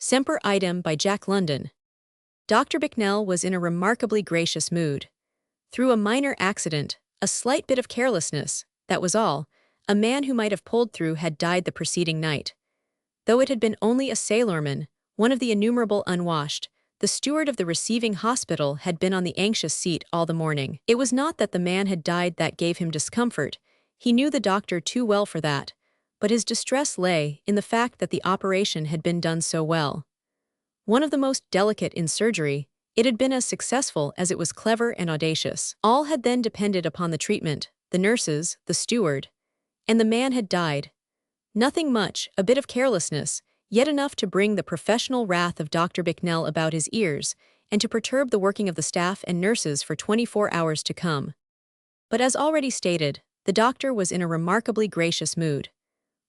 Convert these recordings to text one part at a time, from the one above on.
Semper Idem by Jack London. Dr. Bicknell was in a remarkably gracious mood. Through a minor accident, a slight bit of carelessness, that was all, a man who might have pulled through had died the preceding night. Though it had been only a sailorman, one of the innumerable unwashed, the steward of the receiving hospital had been on the anxious seat all the morning. It was not that the man had died that gave him discomfort, he knew the doctor too well for that, but his distress lay in the fact that the operation had been done so well. One of the most delicate in surgery, it had been as successful as it was clever and audacious. All had then depended upon the treatment, the nurses, the steward. And the man had died. Nothing much, a bit of carelessness, yet enough to bring the professional wrath of Dr. Bicknell about his ears, and to perturb the working of the staff and nurses for 24 hours to come. But as already stated, the doctor was in a remarkably gracious mood.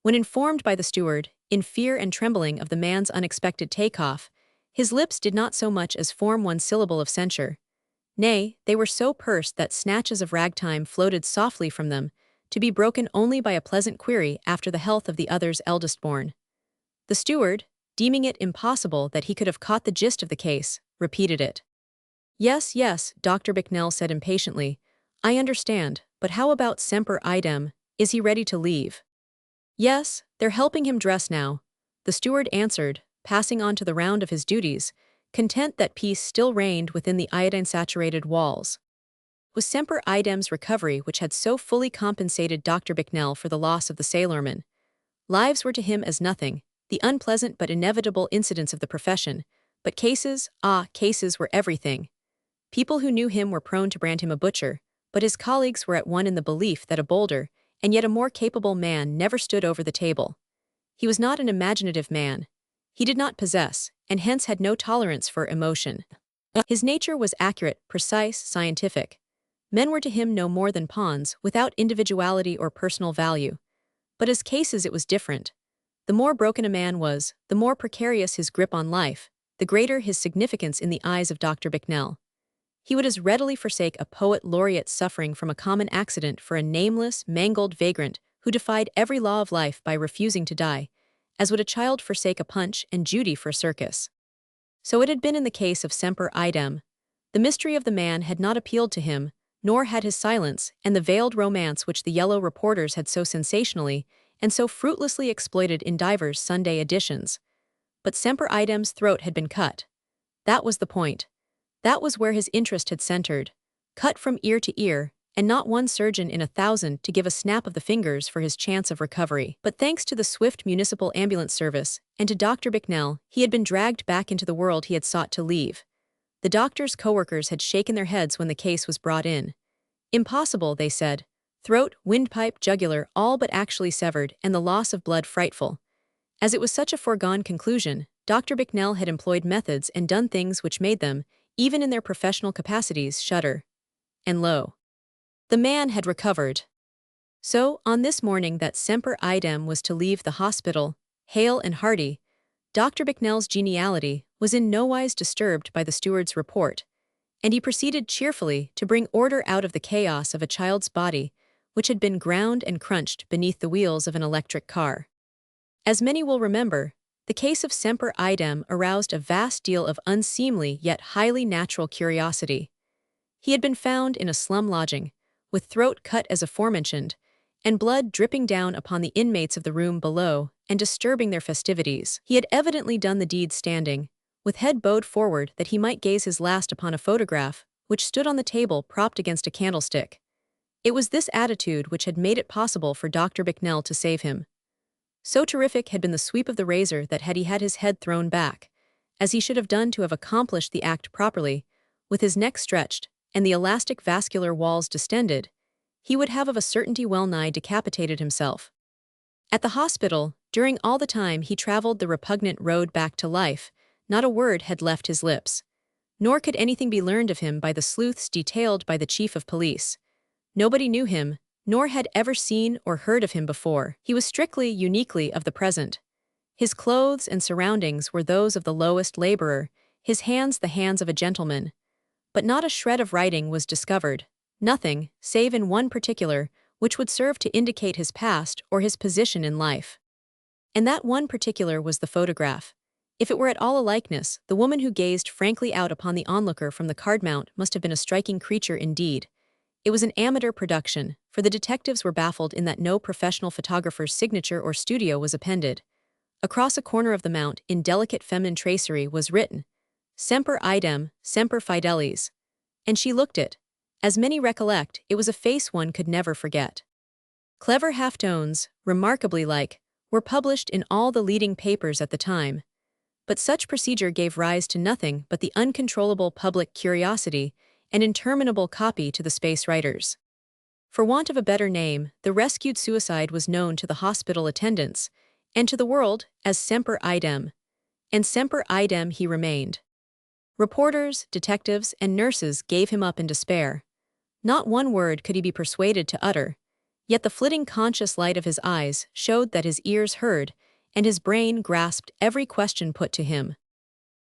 When informed by the steward, in fear and trembling of the man's unexpected takeoff, his lips did not so much as form one syllable of censure. Nay, they were so pursed that snatches of ragtime floated softly from them, to be broken only by a pleasant query after the health of the other's eldest born. The steward, deeming it impossible that he could have caught the gist of the case, repeated it. Yes, yes, Dr. Bicknell said impatiently. I understand, but how about Semper Idem? Is he ready to leave? Yes, they're helping him dress now, the steward answered, passing on to the round of his duties, content that peace still reigned within the iodine-saturated walls. It was Semper Idem's recovery which had so fully compensated Dr. Bicknell for the loss of the sailorman. Lives were to him as nothing, the unpleasant but inevitable incidents of the profession, but cases were everything. People who knew him were prone to brand him a butcher, but his colleagues were at one in the belief that a bolder, and yet a more capable man never stood over the table. He was not an imaginative man. He did not possess, and hence had no tolerance for emotion. His nature was accurate, precise, scientific. Men were to him no more than pawns, without individuality or personal value. But as cases it was different. The more broken a man was, the more precarious his grip on life, the greater his significance in the eyes of Dr. Bicknell. He would as readily forsake a poet laureate suffering from a common accident for a nameless, mangled vagrant who defied every law of life by refusing to die, as would a child forsake a Punch and Judy for a circus. So it had been in the case of Semper Idem. The mystery of the man had not appealed to him, nor had his silence and the veiled romance which the yellow reporters had so sensationally and so fruitlessly exploited in divers Sunday editions. But Semper Idem's throat had been cut. That was the point. That was where his interest had centered, cut from ear to ear, and not one surgeon in 1,000 to give a snap of the fingers for his chance of recovery. But thanks to the swift municipal ambulance service, and to Dr. Bicknell, he had been dragged back into the world he had sought to leave. The doctor's co-workers had shaken their heads when the case was brought in. Impossible, they said. Throat, windpipe, jugular, all but actually severed, and the loss of blood frightful. As it was such a foregone conclusion, Dr. Bicknell had employed methods and done things which made them, even in their professional capacities, shudder. And lo, the man had recovered. So, on this morning that Semper Idem was to leave the hospital, hale and hearty, Dr. Bicknell's geniality was in nowise disturbed by the steward's report, and he proceeded cheerfully to bring order out of the chaos of a child's body which had been ground and crunched beneath the wheels of an electric car. As many will remember, the case of Semper Idem aroused a vast deal of unseemly yet highly natural curiosity. He had been found in a slum lodging, with throat cut as aforementioned, and blood dripping down upon the inmates of the room below and disturbing their festivities. He had evidently done the deed standing, with head bowed forward that he might gaze his last upon a photograph, which stood on the table propped against a candlestick. It was this attitude which had made it possible for Dr. Bicknell to save him. So terrific had been the sweep of the razor that had he had his head thrown back, as he should have done to have accomplished the act properly, with his neck stretched and the elastic vascular walls distended, he would have of a certainty well-nigh decapitated himself. At the hospital, during all the time he traveled the repugnant road back to life, not a word had left his lips. Nor could anything be learned of him by the sleuths detailed by the chief of police. Nobody knew him, nor had ever seen or heard of him before. He was strictly, uniquely of the present. His clothes and surroundings were those of the lowest laborer, his hands the hands of a gentleman. But not a shred of writing was discovered, nothing, save in one particular, which would serve to indicate his past or his position in life. And that one particular was the photograph. If it were at all a likeness, the woman who gazed frankly out upon the onlooker from the card mount must have been a striking creature indeed. It was an amateur production, for the detectives were baffled in that no professional photographer's signature or studio was appended. Across a corner of the mount, in delicate feminine tracery, was written, Semper Idem, Semper Fidelis. And she looked it. As many recollect, it was a face one could never forget. Clever half-tones, remarkably like, were published in all the leading papers at the time. But such procedure gave rise to nothing but the uncontrollable public curiosity and interminable copy to the space writers. For want of a better name, the rescued suicide was known to the hospital attendants, and to the world as Semper Idem. And Semper Idem he remained. Reporters, detectives, and nurses gave him up in despair. Not one word could he be persuaded to utter, yet the flitting conscious light of his eyes showed that his ears heard, and his brain grasped every question put to him.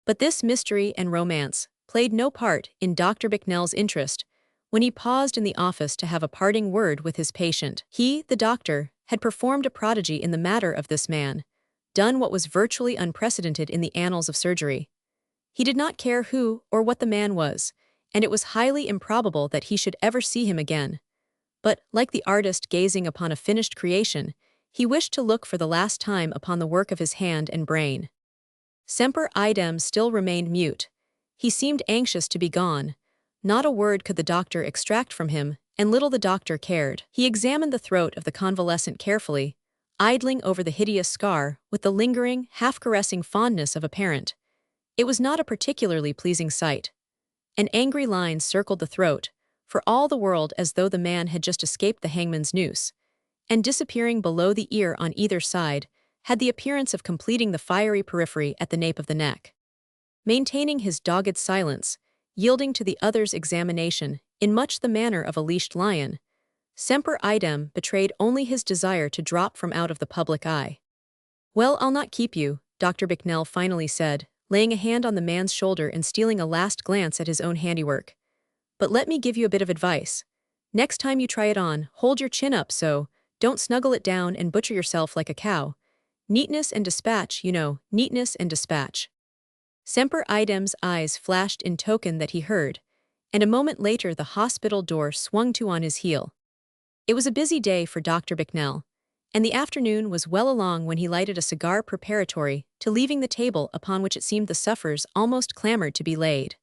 But this mystery and romance played no part in Dr. Bicknell's interest when he paused in the office to have a parting word with his patient. He, the doctor, had performed a prodigy in the matter of this man, done what was virtually unprecedented in the annals of surgery. He did not care who or what the man was, and it was highly improbable that he should ever see him again. But, like the artist gazing upon a finished creation, he wished to look for the last time upon the work of his hand and brain. Semper Idem still remained mute. He seemed anxious to be gone. Not a word could the doctor extract from him, and little the doctor cared. He examined the throat of the convalescent carefully, idling over the hideous scar with the lingering, half-caressing fondness of a parent. It was not a particularly pleasing sight. An angry line circled the throat, for all the world as though the man had just escaped the hangman's noose, and disappearing below the ear on either side, had the appearance of completing the fiery periphery at the nape of the neck. Maintaining his dogged silence, yielding to the other's examination, in much the manner of a leashed lion, Semper Idem betrayed only his desire to drop from out of the public eye. Well, I'll not keep you, Dr. Bicknell finally said, laying a hand on the man's shoulder and stealing a last glance at his own handiwork. But let me give you a bit of advice. Next time you try it on, hold your chin up so, don't snuggle it down and butcher yourself like a cow. Neatness and dispatch, you know, neatness and dispatch. Semper Idem's eyes flashed in token that he heard, and a moment later the hospital door swung to on his heel. It was a busy day for Dr. Bicknell, and the afternoon was well along when he lighted a cigar preparatory to leaving the table upon which it seemed the sufferers almost clamored to be laid.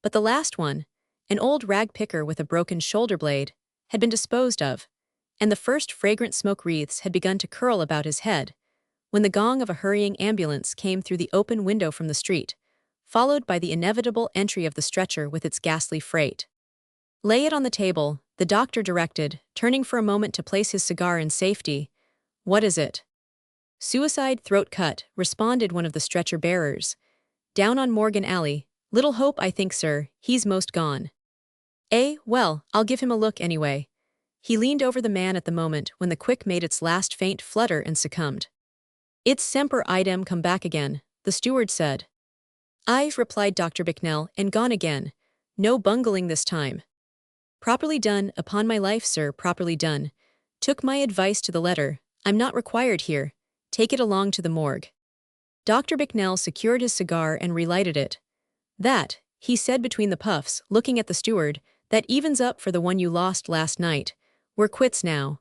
But the last one, an old rag picker with a broken shoulder blade, had been disposed of, and the first fragrant smoke wreaths had begun to curl about his head, when the gong of a hurrying ambulance came through the open window from the street, followed by the inevitable entry of the stretcher with its ghastly freight. Lay it on the table, the doctor directed, turning for a moment to place his cigar in safety. What is it? Suicide throat cut, responded one of the stretcher bearers. Down on Morgan Alley. Little hope, I think, sir, he's most gone. Well, I'll give him a look anyway. He leaned over the man at the moment when the quick made its last faint flutter and succumbed. It's Semper Idem come back again, the steward said. Aye, replied Dr. Bicknell, and gone again. No bungling this time. Properly done, upon my life, sir, properly done. Took my advice to the letter. I'm not required here. Take it along to the morgue. Dr. Bicknell secured his cigar and relighted it. That, he said between the puffs, looking at the steward, that evens up for the one you lost last night. We're quits now.